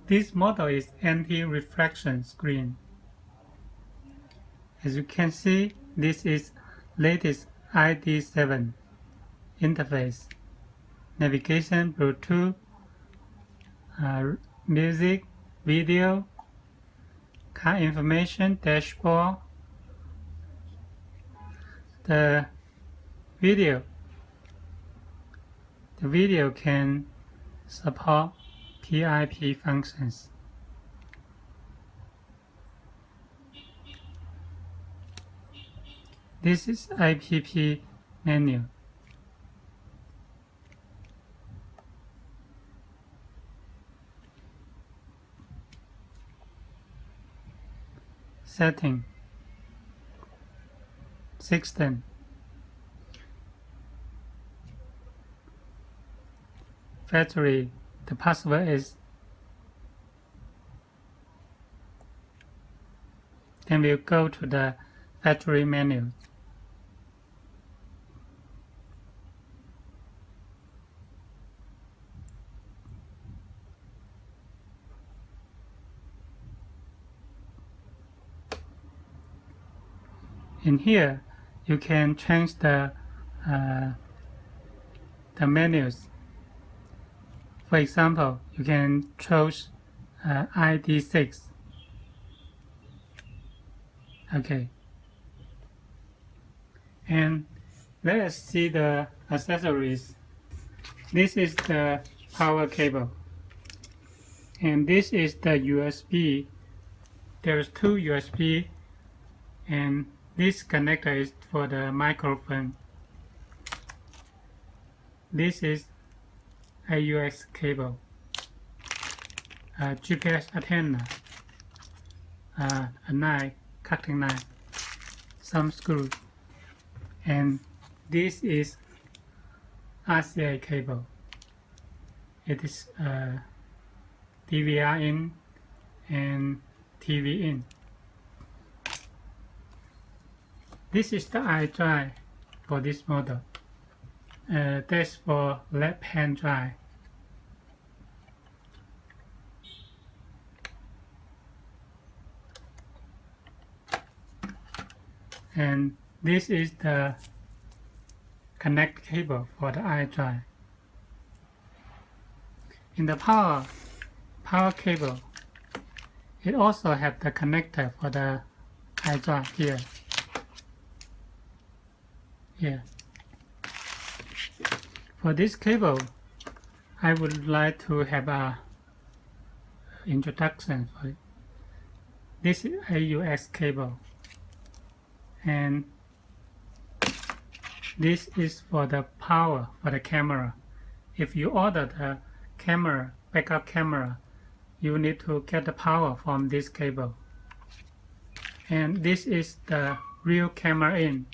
This model is anti-reflection screen. As you can see, this is latest ID7 interface, navigation, Bluetooth, music, video, car information, dashboard. The video can support PIP functions. This is IPP menu. Setting, system, factory. The password is. Then we'll go to the factory menu. In here, you can change the menus. For example, you can choose ID6. Okay. And let us see the accessories. This is the power cable. And this is the USB. There's two USB, and this connector is for the microphone. This is AUX cable, GPS antenna, a knife, cutting knife, some screws, and this is RCA cable. It is DVR in and TV in. This is the iDrive for this model. That's for left-hand drive. And this is the connect cable for the iDrive. In the power cable, it also has the connector for the iDrive here. For this cable, I would like to have a introduction for it. This is AUX cable, and this is for the power for the camera. If you order the camera, backup camera, you need to get the power from this cable. And this is the real camera in.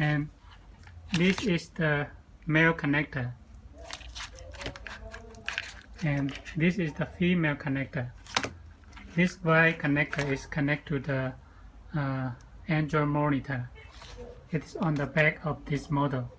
And this is the male connector, and this is the female connector. This white connector is connected to the Android monitor. It is on the back of this model.